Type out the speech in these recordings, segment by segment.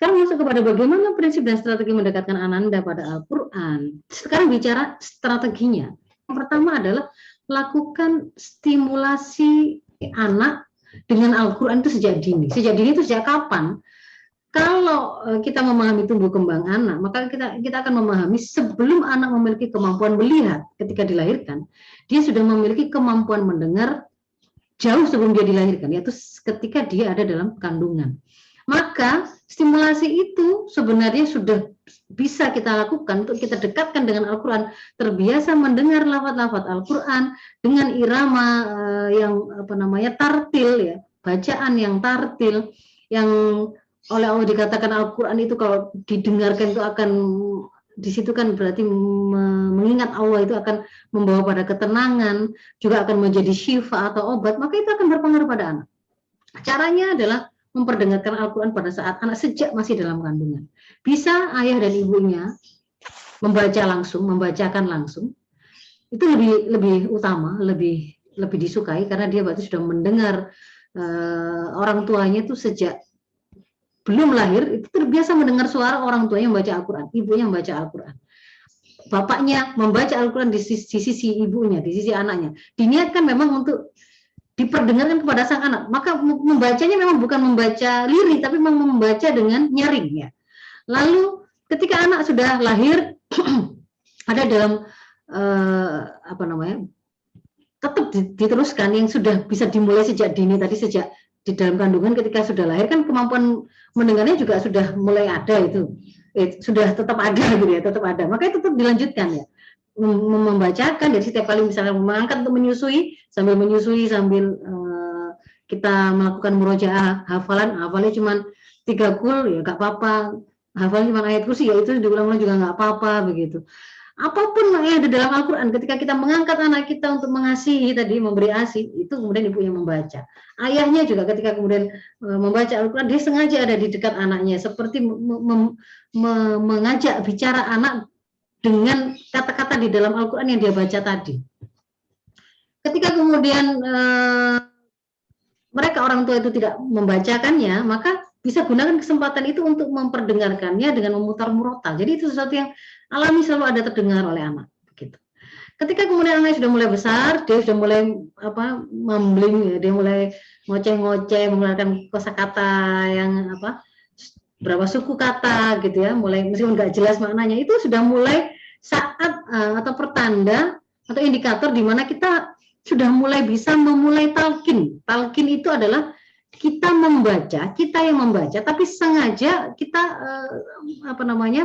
Sekarang masuk kepada bagaimana prinsip dan strategi mendekatkan Ananda pada Al-Quran. Sekarang bicara strateginya. Yang pertama adalah lakukan stimulasi anak dengan Al-Quran itu sejak dini. Sejak dini itu sejak kapan? Kalau kita memahami tumbuh kembang anak, maka kita akan memahami sebelum anak memiliki kemampuan melihat ketika dilahirkan, dia sudah memiliki kemampuan mendengar jauh sebelum dia dilahirkan, yaitu ketika dia ada dalam kandungan. Maka stimulasi itu sebenarnya sudah bisa kita lakukan untuk kita dekatkan dengan Al-Quran, terbiasa mendengar lafaz-lafaz Al-Quran dengan irama yang tartil ya, bacaan yang tartil, yang oleh Allah dikatakan Al-Quran itu kalau didengarkan itu akan, di situ kan berarti mengingat Allah itu akan membawa pada ketenangan, juga akan menjadi syifa atau obat, maka itu akan berpengaruh pada anak. Caranya adalah memperdengarkan Al-Quran pada saat anak sejak masih dalam kandungan. Bisa ayah dan ibunya membacakan langsung, itu lebih utama, lebih disukai, karena dia berarti sudah mendengar orang tuanya itu sejak belum lahir, itu terbiasa mendengar suara orang tuanya membaca Al-Quran, ibunya membaca Al-Quran. Bapaknya membaca Al-Quran di sisi ibunya, di sisi anaknya. Diniatkan memang untuk diperdengarkan kepada sang anak, maka membacanya memang bukan membaca lirih, tapi memang membaca dengan nyaring ya. Lalu ketika anak sudah lahir, ada dalam tetap diteruskan yang sudah bisa dimulai sejak dini tadi, sejak di dalam kandungan, ketika sudah lahir kan kemampuan mendengarnya juga sudah mulai ada, itu sudah tetap ada gitu ya, tetap ada, makanya tetap dilanjutkan ya, membacakan. Jadi setiap kali misalnya mengangkat untuk menyusui sambil kita melakukan murojaah, hafalnya cuma 3 kul ya nggak apa-apa, hafalnya cuma ayat kursi ya itu diulang-ulang juga nggak apa-apa begitu. Apapun yang ada dalam Al-Quran, ketika kita mengangkat anak kita untuk mengasihi tadi, memberi ASI, itu kemudian ibunya membaca. Ayahnya juga ketika kemudian membaca Al-Quran, dia sengaja ada di dekat anaknya, seperti mengajak bicara anak dengan kata-kata di dalam Al-Quran yang dia baca tadi. Ketika kemudian mereka orang tua itu tidak membacakannya, maka bisa gunakan kesempatan itu untuk memperdengarkannya dengan memutar murotal. Jadi itu sesuatu yang alami, selalu ada terdengar oleh anak. Gitu. Ketika kemudian anak sudah mulai besar, dia sudah mulai mumbling, ya, dia mulai ngoceh-ngoceh, mengeluarkan kosakata yang berapa suku kata gitu ya, mulai meskipun nggak jelas maknanya, itu sudah mulai saat atau pertanda atau indikator di mana kita sudah mulai bisa memulai talqin. Talqin itu adalah kita yang membaca, tapi sengaja kita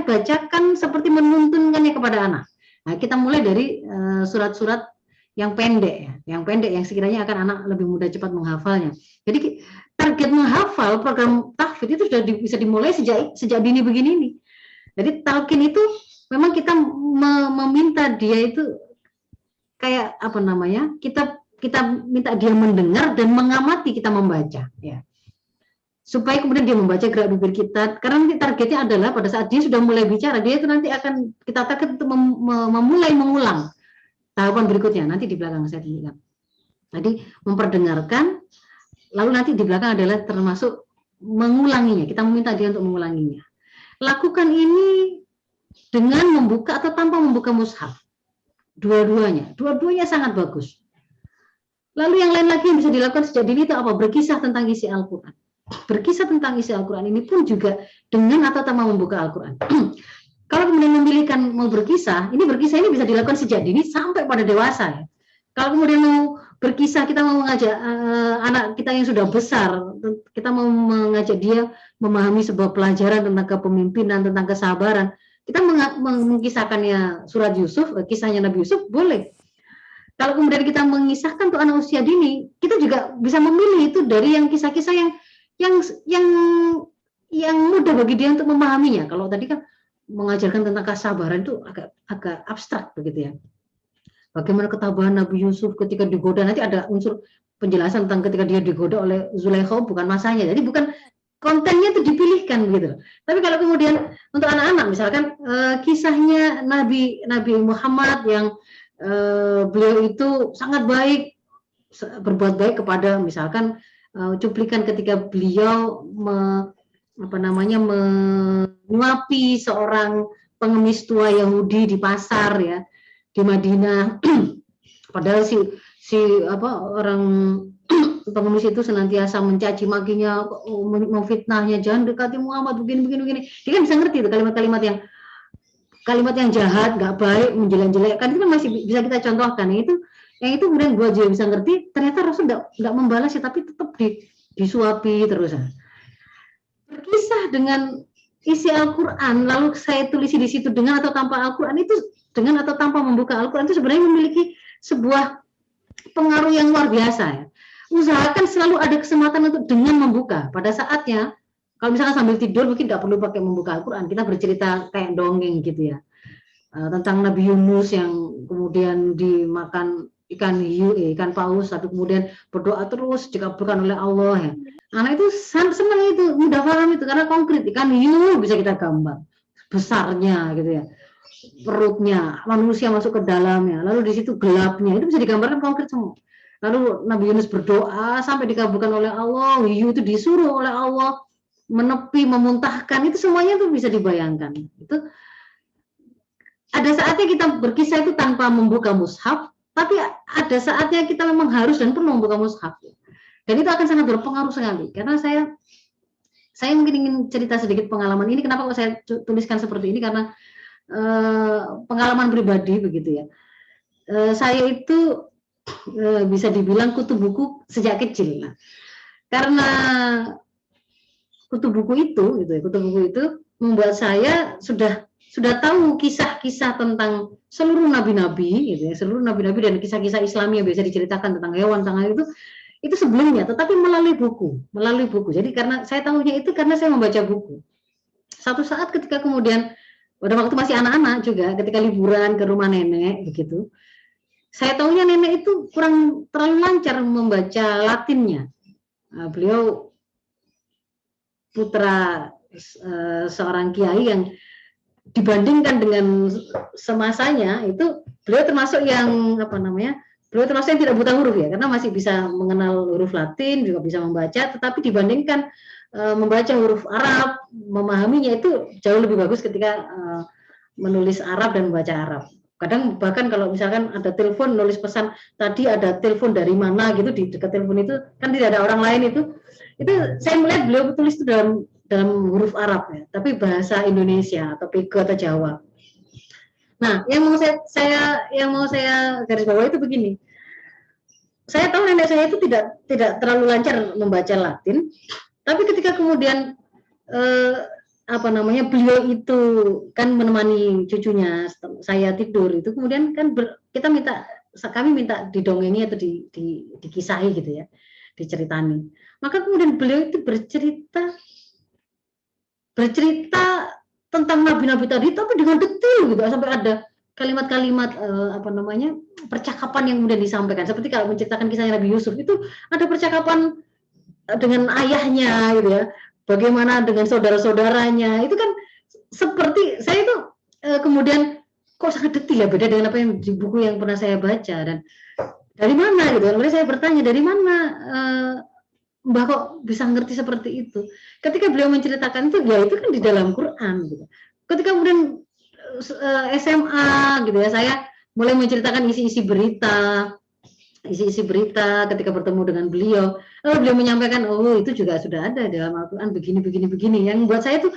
bacakan seperti menuntunkannya kepada anak. Nah, kita mulai dari surat-surat yang pendek, yang sekiranya akan anak lebih mudah cepat menghafalnya. Jadi target menghafal program tahfidz itu sudah bisa dimulai sejak dini begini nih. Jadi talqin itu memang kita meminta dia itu kayak kita minta dia mendengar dan mengamati kita membaca ya, supaya kemudian dia membaca gerak bibir kita, karena nanti targetnya adalah pada saat dia sudah mulai bicara, dia itu nanti akan kita target untuk memulai mengulang tahapan berikutnya, nanti di belakang saya tunjukkan. Jadi memperdengarkan, lalu nanti di belakang adalah termasuk mengulanginya, kita meminta dia untuk mengulanginya. Lakukan ini dengan membuka atau tanpa membuka mushaf, dua-duanya sangat bagus. Lalu yang lain lagi yang bisa dilakukan sejak dini itu apa? Berkisah tentang isi Al-Quran. Berkisah tentang isi Al-Quran ini pun juga dengan atau tanpa membuka Al-Quran. Kalau kemudian memilihkan mau berkisah ini bisa dilakukan sejak dini sampai pada dewasa ya. Kalau kemudian mau berkisah, kita mau mengajak anak kita yang sudah besar, kita mau mengajak dia memahami sebuah pelajaran tentang kepemimpinan, tentang kesabaran, kita mengkisahkannya surat Yusuf, kisahnya Nabi Yusuf, boleh. Kalau kemudian kita mengisahkan untuk anak usia dini, kita juga bisa memilih itu dari yang kisah-kisah yang mudah bagi dia untuk memahaminya. Kalau tadi kan mengajarkan tentang kesabaran itu agak abstrak begitu ya. Bagaimana ketabahan Nabi Yusuf ketika digoda, nanti ada unsur penjelasan tentang ketika dia digoda oleh Zulaikha, bukan masanya. Jadi bukan kontennya itu dipilihkan begitu. Tapi kalau kemudian untuk anak-anak misalkan kisahnya Nabi Muhammad yang beliau itu sangat baik, berbuat baik kepada misalkan cuplikan ketika beliau menyuapi seorang pengemis tua Yahudi di pasar ya di Madinah. Padahal si orang pengemis itu senantiasa mencaci makinya, memfitnahnya, jangan dekati Muhammad begini. Dia kan bisa ngerti itu kalimat yang jahat, nggak baik, menjelek-jelekkan itu kan masih bisa kita contohkan. Yang itu kemudian gua juga bisa ngerti. Ternyata Rasul nggak membalas ya, tapi tetap disuapi terus. Berkisah dengan isi Al-Quran, lalu saya tulis di situ dengan atau tanpa Al-Quran itu, dengan atau tanpa membuka Al-Quran itu sebenarnya memiliki sebuah pengaruh yang luar biasa ya. Usahakan selalu ada kesempatan untuk dengan membuka pada saatnya. Kalau misalkan sambil tidur mungkin nggak perlu pakai membuka Al-Quran, kita bercerita kayak dongeng gitu ya, tentang Nabi Yunus yang kemudian dimakan ikan paus, tapi kemudian berdoa terus dikabulkan oleh Allah ya. Anak itu senang itu, mudah paham itu karena konkret. Ikan hiu bisa kita gambar besarnya gitu ya, perutnya, manusia masuk ke dalamnya, lalu di situ gelapnya, itu bisa digambarkan konkret semua. Lalu Nabi Yunus berdoa sampai dikabulkan oleh Allah, hiu itu disuruh oleh Allah menepi, memuntahkan, itu semuanya tuh bisa dibayangkan. Itu ada saatnya kita berkisah itu tanpa membuka mushaf, tapi ada saatnya kita memang harus dan perlu membuka mushaf. Dan itu akan sangat berpengaruh sekali. Karena saya mungkin ingin cerita sedikit pengalaman ini. Kenapa kok saya tuliskan seperti ini? Karena pengalaman pribadi begitu ya. Saya itu bisa dibilang kutu buku sejak kecil. Nah, karena kutu buku itu membuat saya sudah tahu kisah-kisah tentang seluruh nabi-nabi gitu ya, seluruh nabi-nabi dan kisah-kisah Islami yang biasa diceritakan tentang hewan itu sebelumnya, tetapi melalui buku. Jadi karena saya tahunya itu karena saya membaca buku. Satu saat ketika kemudian pada waktu masih anak-anak juga, ketika liburan ke rumah nenek begitu, saya tahunya nenek itu kurang terlalu lancar membaca Latinnya. Beliau putra seorang kiai yang dibandingkan dengan semasanya itu beliau termasuk yang beliau termasuk yang tidak buta huruf ya, karena masih bisa mengenal huruf Latin, juga bisa membaca, tetapi dibandingkan membaca huruf Arab, memahaminya itu jauh lebih bagus ketika menulis Arab dan membaca Arab. Kadang bahkan kalau misalkan ada telepon, nulis pesan, tadi ada telepon dari mana gitu, di dekat telepon itu kan tidak ada orang lain, itu saya melihat beliau tulis itu dalam huruf Arab ya, tapi bahasa Indonesia atau Peko atau Jawa. Nah, yang mau saya garis bawah itu begini. Saya tahu nenek saya itu tidak terlalu lancar membaca Latin, tapi ketika kemudian beliau itu kan menemani cucunya saya tidur itu, kemudian kan kami minta didongengi atau dikisahi gitu ya, diceritani. Maka kemudian beliau itu bercerita tentang nabi-nabi tadi, tapi dengan detail gitu, sampai ada kalimat-kalimat percakapan yang kemudian disampaikan. Seperti kalau menceritakan kisahnya Nabi Yusuf, itu ada percakapan dengan ayahnya gitu ya, bagaimana dengan saudara-saudaranya, itu kan seperti saya itu kemudian kok sangat detail ya, beda dengan apa yang di buku yang pernah saya baca. Dan dari mana gitu, kemudian saya bertanya, dari mana Mbak kok bisa ngerti seperti itu? Ketika beliau menceritakan itu, ya itu kan di dalam Quran gitu. Ketika kemudian SMA gitu ya, saya mulai menceritakan isi-isi berita ketika bertemu dengan beliau. Lalu beliau menyampaikan, oh itu juga sudah ada dalam Al-Quran begini. Yang buat saya itu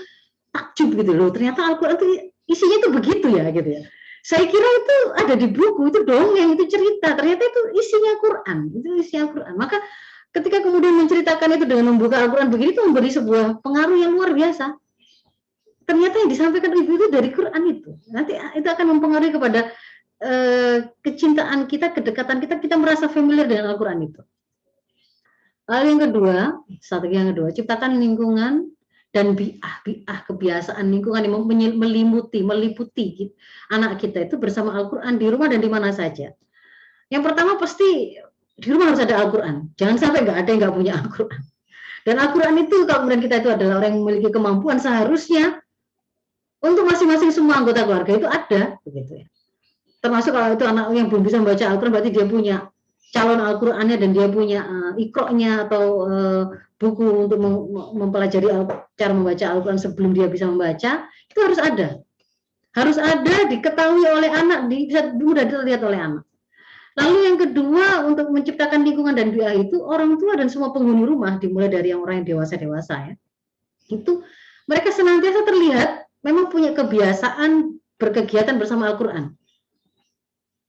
takjub gitu loh. Ternyata Al-Quran itu isinya itu begitu ya gitu ya. Saya kira itu ada di buku, itu dongeng, itu cerita. Ternyata itu isinya Quran. Maka ketika kemudian menceritakan itu dengan membuka Al-Quran begini, itu memberi sebuah pengaruh yang luar biasa. Ternyata yang disampaikan ibu itu dari Quran itu. Nanti itu akan mempengaruhi kepada kecintaan kita, kedekatan kita merasa familiar dengan Al-Quran itu. Lalu yang kedua, strategi yang kedua, ciptakan lingkungan dan bi'ah kebiasaan lingkungan yang meliputi anak kita itu bersama Al-Quran di rumah dan di mana saja. Yang pertama pasti di rumah harus ada Al-Quran. Jangan sampai nggak ada yang nggak punya Al-Quran. Dan Al-Quran itu kalau kemudian kita itu adalah orang yang memiliki kemampuan, seharusnya untuk masing-masing semua anggota keluarga itu ada, begitu ya. Termasuk kalau itu anak yang belum bisa membaca Al-Quran, berarti dia punya calon Al-Qur'annya dan dia punya iqro'nya atau buku untuk mempelajari cara membaca Al-Qur'an sebelum dia bisa membaca, itu harus ada. Harus ada, diketahui oleh anak, bisa mudah dilihat oleh anak. Lalu yang kedua, untuk menciptakan lingkungan dan biaya itu, orang tua dan semua penghuni rumah, dimulai dari yang orang yang dewasa-dewasa ya, itu mereka senantiasa terlihat memang punya kebiasaan berkegiatan bersama Al-Quran.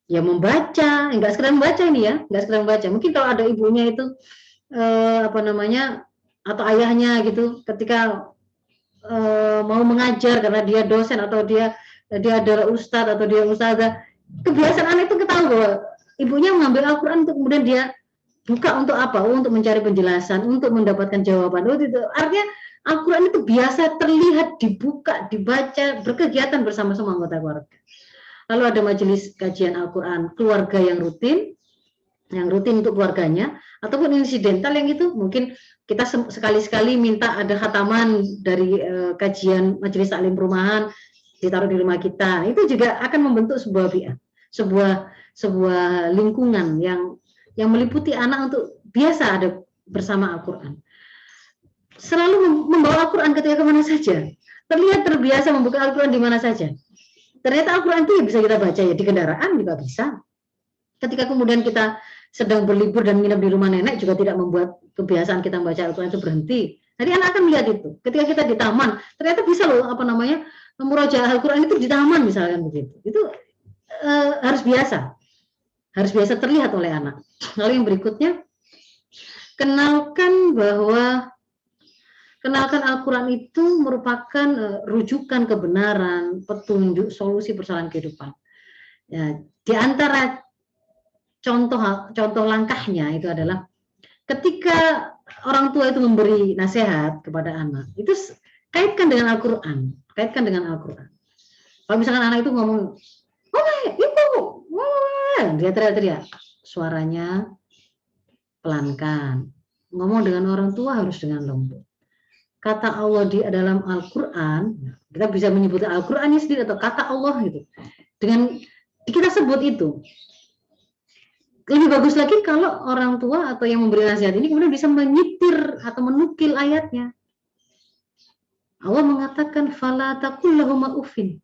Ya membaca, enggak sekedar membaca ini ya, enggak sekedar membaca. Mungkin kalau ada ibunya itu atau ayahnya gitu, ketika mau mengajar karena dia dosen atau dia adalah ustadz atau dia ustadzah, kebiasaan anak itu ketahui bahwa ibunya mengambil Al-Quran untuk kemudian dia buka untuk apa? Untuk mencari penjelasan, untuk mendapatkan jawaban. Itu artinya Al-Quran itu biasa terlihat dibuka, dibaca, berkegiatan bersama-sama anggota keluarga. Lalu ada majelis kajian Al-Quran keluarga yang rutin untuk keluarganya, ataupun insidental yang itu mungkin kita sekali-sekali minta ada khataman dari kajian majelis taklim perumahan ditaruh di rumah kita. Itu juga akan membentuk sebuah bi'ah, sebuah lingkungan yang meliputi anak untuk biasa ada bersama Al-Quran. Selalu membawa Al-Quran ketika kemana saja. Terlihat terbiasa membuka Al-Quran di mana saja. Ternyata Al-Quran itu bisa kita baca ya di kendaraan juga bisa. Ketika kemudian kita sedang berlibur dan nginep di rumah nenek juga tidak membuat kebiasaan kita membaca Al-Quran itu berhenti. Jadi anak akan melihat itu. Ketika kita di taman, ternyata bisa loh murojaah Al-Quran itu di taman misalkan begitu. Itu harus biasa terlihat oleh anak. Lalu yang berikutnya, kenalkan Al-Quran itu merupakan rujukan kebenaran, petunjuk, solusi persoalan kehidupan. Ya, di antara contoh langkahnya itu adalah ketika orang tua itu memberi nasihat kepada anak, itu kaitkan dengan Al-Quran. Kalau misalkan anak itu ngomong, ibu, dia teriak-teriak, suaranya pelankan. Ngomong dengan orang tua harus dengan lembut. Kata Allah di dalam Al-Quran, kita bisa menyebut Al-Qurannya sendiri atau kata Allah gitu. Dengan kita sebut itu. Lebih bagus lagi kalau orang tua atau yang memberi nasihat ini kemudian bisa menyitir atau menukil ayatnya. Allah mengatakan fala taqul lahum uffin.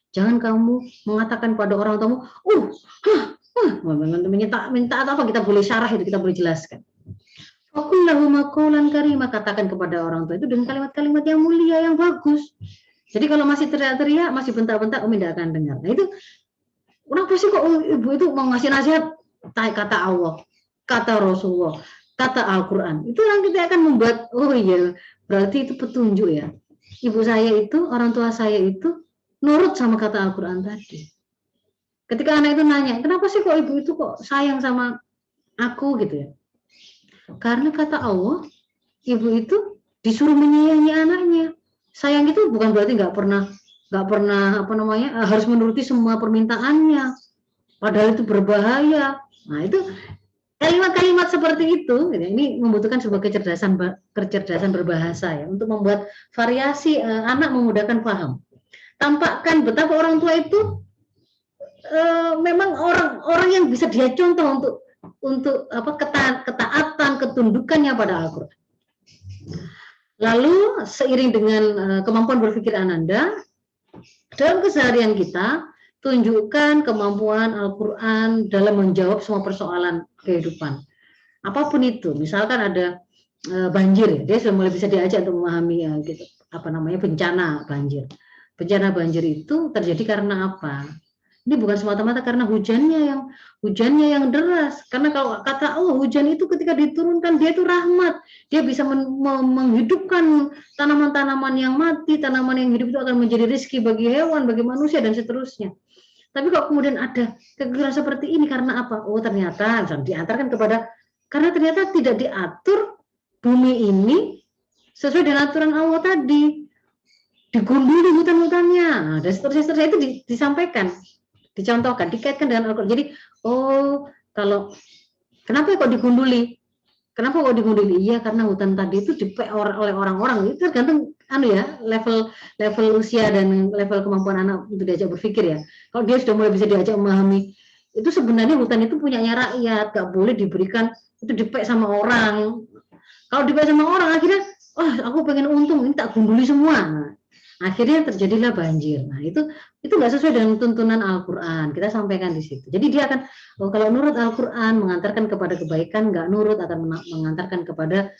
Jangan kamu mengatakan pada orang tamu, minta apa kita boleh syarah itu, kita boleh jelaskan. Faqul lahum qawlan karima, katakan kepada orang tua itu dengan kalimat-kalimat yang mulia, yang bagus. Jadi kalau masih teriak-teriak, masih bentak-bentak, Umi tidak akan dengar. Nah itu, kenapa sih kok ibu itu mau ngasih nasihat? Kata Allah, kata Rasulullah, kata Al-Quran. Itu yang kita akan membuat, oh iya, berarti itu petunjuk ya. Ibu saya itu, orang tua saya itu, nurut sama kata Al-Quran tadi. Ketika anak itu nanya, kenapa sih kok ibu itu kok sayang sama aku gitu ya? Karena kata Allah, ibu itu disuruh menyayangi anaknya. Sayang itu bukan berarti nggak pernah harus menuruti semua permintaannya. Padahal itu berbahaya. Nah itu kalimat-kalimat seperti itu, ini membutuhkan sebuah kecerdasan berbahasa ya, untuk membuat variasi anak memudahkan paham. Tampakkan betapa orang tua itu memang orang yang bisa dia contoh untuk ketaatan, ketundukannya pada Al-Quran. Lalu seiring dengan kemampuan berpikir Ananda, dalam keseharian kita tunjukkan kemampuan Al-Quran dalam menjawab semua persoalan kehidupan. Apapun itu, misalkan ada banjir, dia sudah mulai bisa diajak untuk memahami bencana banjir. Bencana banjir itu terjadi karena apa? Ini bukan semata-mata karena hujannya yang deras. Karena kalau kata Allah, hujan itu ketika diturunkan dia itu rahmat. Dia bisa menghidupkan tanaman-tanaman yang mati, tanaman yang hidup itu akan menjadi rezeki bagi hewan, bagi manusia dan seterusnya. Tapi kalau kemudian ada kekerasan seperti ini karena apa? Oh ternyata diantarkan karena ternyata tidak diatur bumi ini sesuai dengan aturan Allah tadi. Digunduli hutan-hutannya, dan seterusnya itu disampaikan, dicontohkan, dikaitkan dengan Al-Quran. Jadi, kenapa kok digunduli? Kenapa kok digunduli? Iya, karena hutan tadi itu dipek oleh orang-orang. Itu tergantung level usia dan level kemampuan anak untuk diajak berpikir ya. Kalau dia sudah mulai bisa diajak memahami itu sebenarnya hutan itu punyanya rakyat, gak boleh diberikan itu dipek sama orang. Kalau dipek sama orang akhirnya, oh aku pengen untung, ini tak gunduli semua. Nah, akhirnya terjadilah banjir. Nah itu nggak sesuai dengan tuntunan Al-Quran. Kita sampaikan di situ. Jadi dia akan, oh, kalau nurut Al-Quran mengantarkan kepada kebaikan, nggak nurut akan mengantarkan kepada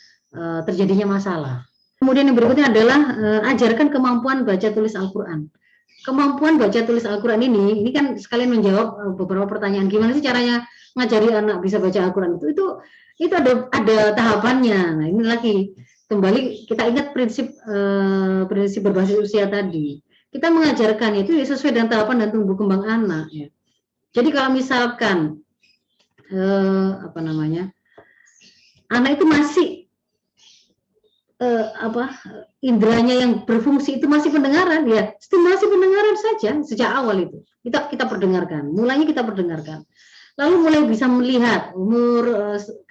terjadinya masalah. Kemudian yang berikutnya adalah ajarkan kemampuan baca tulis Al-Quran. Kemampuan baca tulis Al-Quran ini kan sekalian menjawab beberapa pertanyaan. Gimana sih caranya ngajari anak bisa baca Al-Quran? Itu ada tahapannya. Nah ini lagi kembali kita ingat prinsip berbasis usia tadi. Kita mengajarkan itu sesuai dengan tahapan dan tumbuh kembang anak. Ya. Jadi kalau misalkan anak itu masih indranya yang berfungsi itu masih pendengaran, ya stimulasi pendengaran saja sejak awal itu kita perdengarkan, mulainya kita perdengarkan, lalu mulai bisa melihat umur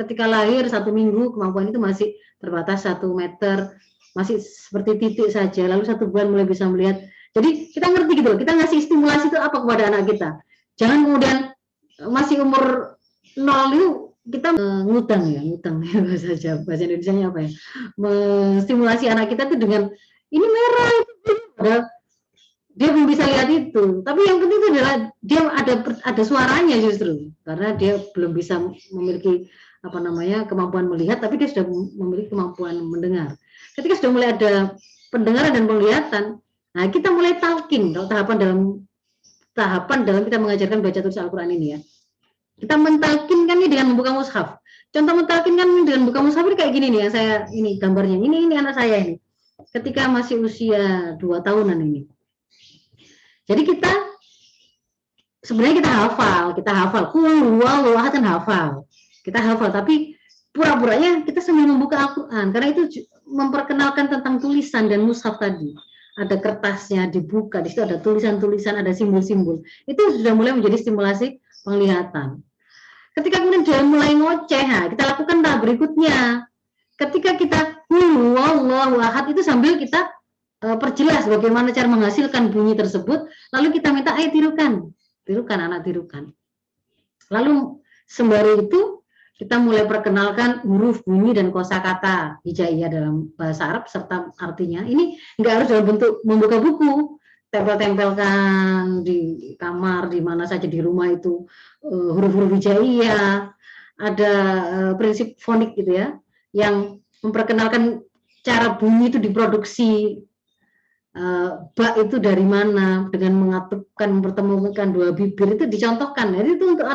ketika lahir 1 minggu kemampuan itu masih terbatas 1 meter, masih seperti titik saja, lalu 1 bulan mulai bisa melihat. Jadi kita ngerti gitu, kita ngasih stimulasi itu apa kepada anak kita, jangan kemudian masih umur 0 itu kita ngutang ya bahasa Indonesia-nya apa ya, menstimulasi anak kita tuh dengan ini merah itu dia belum bisa lihat itu, tapi yang penting itu adalah dia ada suaranya justru karena dia belum bisa memiliki kemampuan melihat, tapi dia sudah memiliki kemampuan mendengar. Ketika sudah mulai ada pendengaran dan penglihatan, nah kita mulai talking. Kalau tahapan dalam kita mengajarkan baca tulis Al-Quran ini ya, kita mentalkinkannya dengan membuka mushaf. Contoh mentalkinkan dengan membuka mushaf ini kayak gini nih, yang saya ini gambarnya. Ini anak saya ini. Ketika masih usia 2 tahunan ini. Jadi sebenarnya kita hafal. Qul huwallahu ahad kan hafal. Kita hafal, tapi pura-puranya kita sambil membuka Al-Quran. Karena itu memperkenalkan tentang tulisan dan mushaf tadi. Ada kertasnya dibuka, di situ ada tulisan-tulisan, ada simbol-simbol. Itu sudah mulai menjadi stimulasi penglihatan. Ketika kemudian dia mulai ngoceh, kita lakukan tahap berikutnya. Ketika kita Wallahu ahad itu sambil kita perjelas bagaimana cara menghasilkan bunyi tersebut, lalu kita minta ayo tirukan anak tirukan. Lalu sembari itu kita mulai perkenalkan huruf, bunyi dan kosakata hijaiyah dalam bahasa Arab serta artinya. Ini nggak harus dalam bentuk membuka buku, tempel-tempelkan di kamar, di mana saja di rumah itu huruf-huruf hijaiyah, ada prinsip fonik gitu ya, yang memperkenalkan cara bunyi itu diproduksi, ba itu dari mana, dengan mengatupkan, mempertemukan 2 bibir itu dicontohkan. Jadi itu untuk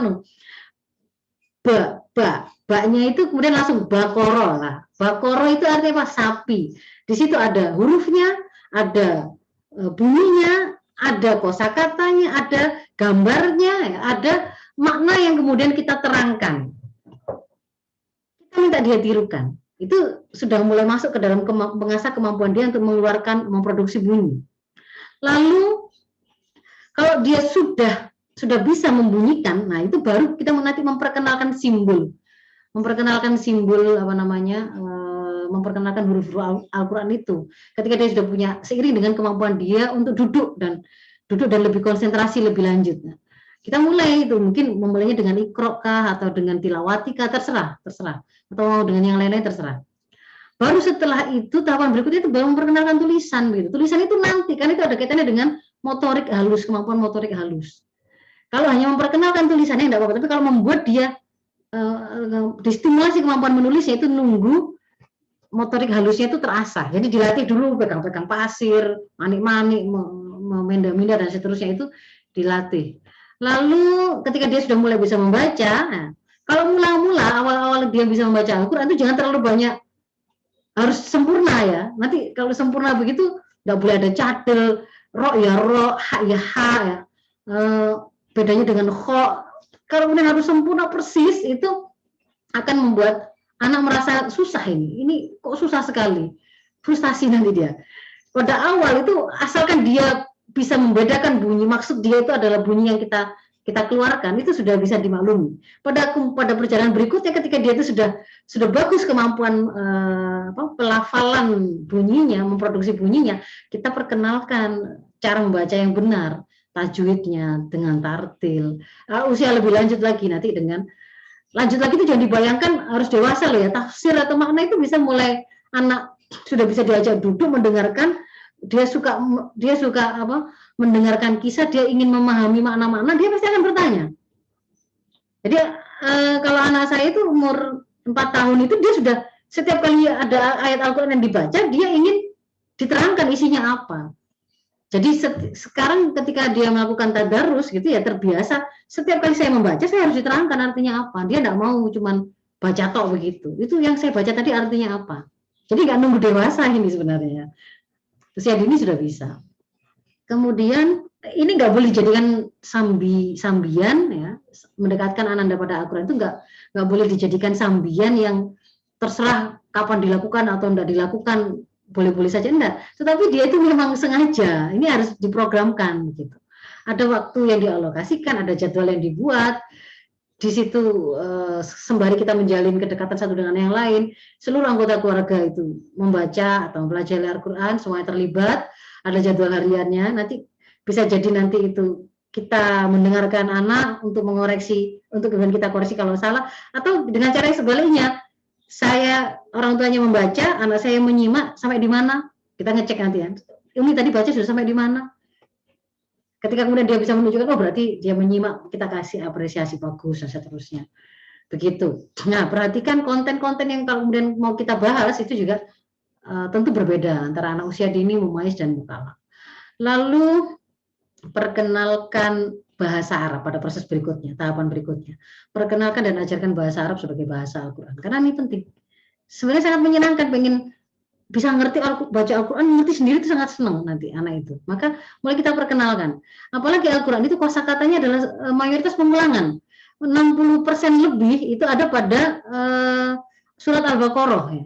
ba-nya itu kemudian langsung bakoro lah. Bakoro itu artinya apa? Sapi. Di situ ada hurufnya, ada bunyinya, ada kosakatanya, ada gambarnya, ada makna yang kemudian kita terangkan. Kita minta dia tirukan. Itu sudah mulai masuk ke dalam mengasah kemampuan dia untuk mengeluarkan, memproduksi bunyi. Lalu kalau dia sudah bisa membunyikan, nah itu baru kita nanti memperkenalkan simbol memperkenalkan huruf Al-Quran itu. Ketika dia sudah punya, seiring dengan kemampuan dia untuk duduk dan lebih konsentrasi lebih lanjut. Nah, kita mulai itu mungkin memulainya dengan iqra kah atau dengan tilawati kah, terserah atau dengan yang lain-lain terserah. Baru setelah itu tahapan berikutnya itu baru memperkenalkan tulisan gitu. Tulisan itu nanti kan itu ada kaitannya dengan motorik halus, kemampuan motorik halus. Kalau hanya memperkenalkan tulisannya tidak apa-apa, tapi kalau membuat dia distimulasi kemampuan menulisnya itu nunggu motorik halusnya itu terasah. Jadi dilatih dulu pegang-pegang pasir, manik-manik, memindah-mindah dan seterusnya itu dilatih. Lalu ketika dia sudah mulai bisa membaca, nah, kalau mula-mula awal-awal dia bisa membaca Al-Quran itu jangan terlalu banyak, harus sempurna ya. Nanti kalau sempurna begitu nggak boleh ada cadel, ro ya ro, ha ya ha ya. Bedanya dengan kho. Kalau kemudian harus sempurna persis itu akan membuat anak merasa susah ini kok susah sekali, frustasi nanti dia. Pada awal itu asalkan dia bisa membedakan bunyi, maksud dia itu adalah bunyi yang kita keluarkan, itu sudah bisa dimaklumi. Pada perjalanan berikutnya ketika dia itu sudah bagus kemampuan pelafalan bunyinya, memproduksi bunyinya, kita perkenalkan cara membaca yang benar. tajwidnya, dengan tartil. Usia lebih lanjut lagi nanti dengan lanjut lagi itu jangan dibayangkan harus dewasa loh ya. Tafsir atau makna itu bisa mulai anak sudah bisa diajak duduk mendengarkan, dia suka apa mendengarkan kisah, dia ingin memahami makna-makna, dia pasti akan bertanya. Jadi kalau anak saya itu umur 4 tahun itu dia sudah setiap kali ada ayat Al-Quran yang dibaca, dia ingin diterangkan isinya apa. Jadi sekarang ketika dia melakukan tadarus gitu ya terbiasa, setiap kali saya membaca saya harus diterangkan artinya apa. Dia tidak mau cuman baca tok begitu. Itu yang saya baca tadi artinya apa. Jadi nggak nunggu dewasa ini sebenarnya. Usia dini sudah bisa. Kemudian ini nggak boleh dijadikan sambian ya, mendekatkan ananda pada Al-Quran itu nggak boleh dijadikan sambian yang terserah kapan dilakukan atau tidak dilakukan, boleh-boleh saja enggak. Tetapi dia itu memang sengaja, ini harus diprogramkan gitu. Ada waktu yang dialokasikan, ada jadwal yang dibuat. Di situ sembari kita menjalin kedekatan satu dengan yang lain, seluruh anggota keluarga itu membaca atau mempelajari Al-Quran, semuanya terlibat, ada jadwal hariannya. Nanti bisa jadi nanti itu kita mendengarkan anak untuk mengoreksi, untuk kemudian kita koreksi kalau salah, atau dengan cara yang sebaliknya, saya orang tuanya membaca, anak saya menyimak sampai di mana, kita ngecek nanti ya. Ini tadi baca sudah sampai di mana. Ketika kemudian dia bisa menunjukkan, oh berarti dia menyimak, kita kasih apresiasi bagus dan seterusnya. Begitu. Nah, perhatikan konten-konten yang kalau kemudian mau kita bahas itu juga tentu berbeda antara anak usia dini, mumaiz dan mukallaf. Lalu perkenalkan bahasa Arab pada proses berikutnya, tahapan berikutnya. Perkenalkan dan ajarkan bahasa Arab sebagai bahasa Al-Quran. Karena ini penting. Sebenarnya sangat menyenangkan, pengen bisa ngerti baca Al-Quran, ngerti sendiri itu sangat senang nanti anak itu. Maka mulai kita perkenalkan. Apalagi Al-Quran itu kosakatanya adalah mayoritas pengulangan. 60% lebih itu ada pada surat Al-Baqarah ya.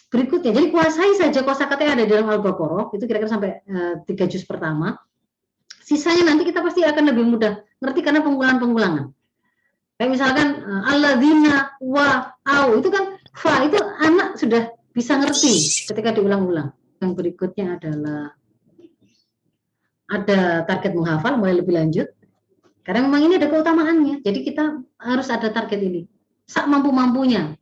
Berikutnya, jadi kuasai saja kosakata yang ada di dalam Al-Baqarah, itu kira-kira sampai 3 juz pertama. Sisanya nanti kita pasti akan lebih mudah ngerti karena pengulangan-pengulangan. Kayak misalkan alladzina wa au, itu kan fa, itu anak sudah bisa ngerti ketika diulang-ulang. Yang berikutnya adalah ada target menghafal, mulai lebih lanjut. Karena memang ini ada keutamaannya, jadi kita harus ada target ini. Sak mampu-mampunya,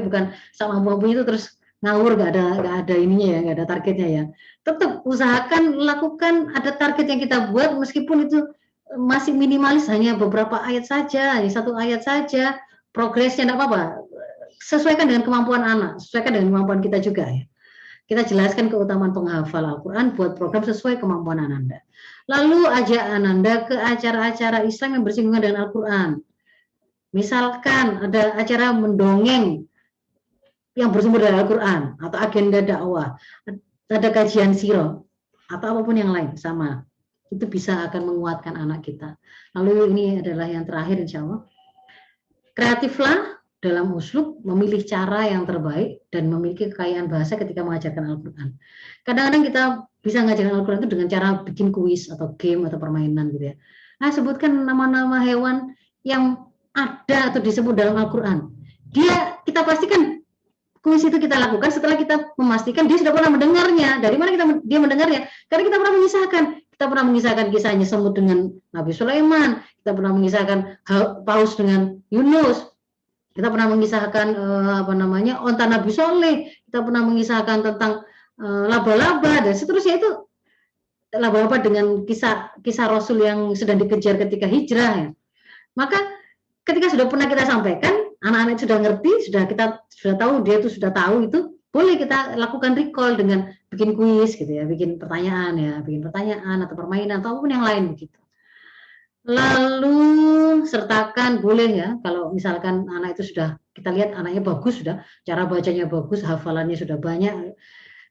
bukan sak mampu-mampunya itu terus ngawur, nggak ada ininya ya, nggak ada targetnya ya. Tetap usahakan lakukan, ada target yang kita buat meskipun itu masih minimalis, hanya beberapa ayat saja, hanya 1 ayat saja, progresnya enggak apa-apa. Sesuaikan dengan kemampuan anak, sesuaikan dengan kemampuan kita juga ya. Kita jelaskan keutamaan penghafal Al-Quran, buat program sesuai kemampuan Ananda. Lalu ajak Ananda ke acara-acara Islam yang bersinggungan dengan Al-Quran. Misalkan ada acara mendongeng yang bersumber dari Al-Quran, atau agenda dakwah, ada kajian sirah, atau apapun yang lain, sama. Itu bisa akan menguatkan anak kita. Lalu ini adalah yang terakhir insya Allah. Kreatiflah dalam uslub, memilih cara yang terbaik dan memiliki kekayaan bahasa ketika mengajarkan Al-Quran. Kadang-kadang kita bisa mengajarkan Al-Quran itu dengan cara bikin kuis atau game atau permainan gitu ya. Nah, sebutkan nama-nama hewan yang ada atau disebut dalam Al-Quran. Kita pastikan kuis itu kita lakukan setelah kita memastikan dia sudah pernah mendengarnya. Dari mana dia mendengarnya? Karena kita pernah mengisahkan. Kita pernah mengisahkan kisahnya semut dengan Nabi Sulaiman. Kita pernah mengisahkan paus dengan Yunus. Kita pernah mengisahkan onta Nabi Soleh. Kita pernah mengisahkan tentang laba-laba dan seterusnya. Itu laba-laba dengan kisah Rasul yang sedang dikejar ketika hijrah ya. Maka ketika sudah pernah kita sampaikan, anak-anak sudah ngerti, kita sudah tahu, dia itu sudah tahu itu, boleh kita lakukan recall dengan bikin kuis gitu ya, bikin pertanyaan atau permainan atau apapun yang lain begitu. Lalu sertakan boleh ya, kalau misalkan anak itu sudah, kita lihat anaknya bagus, sudah cara bacanya bagus, hafalannya sudah banyak,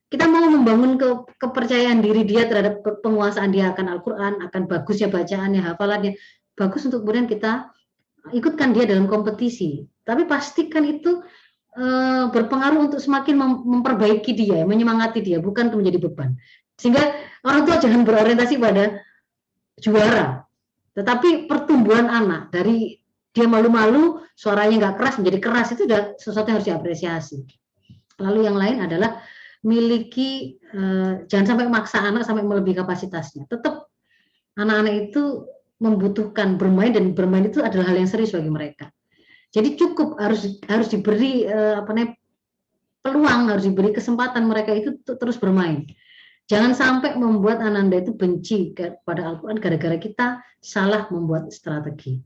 kita mau membangun kepercayaan diri dia terhadap penguasaan dia akan Al-Quran, akan bagusnya bacaannya, hafalannya, bagus untuk kemudian kita ikutkan dia dalam kompetisi. Tapi pastikan itu berpengaruh untuk semakin memperbaiki dia, menyemangati dia, bukan untuk menjadi beban. Sehingga orang tua jangan berorientasi pada juara, tetapi pertumbuhan anak dari dia malu-malu, suaranya nggak keras menjadi keras, itu sudah sesuatu yang harus diapresiasi. Lalu yang lain adalah miliki, jangan sampai maksa anak sampai melebihi kapasitasnya. Tetap Anak-anak itu membutuhkan bermain, dan bermain itu adalah hal yang serius bagi mereka. Jadi cukup harus diberi peluang, harus diberi kesempatan mereka itu terus bermain. Jangan sampai membuat Ananda itu benci kepada Al-Quran gara-gara kita salah membuat strategi.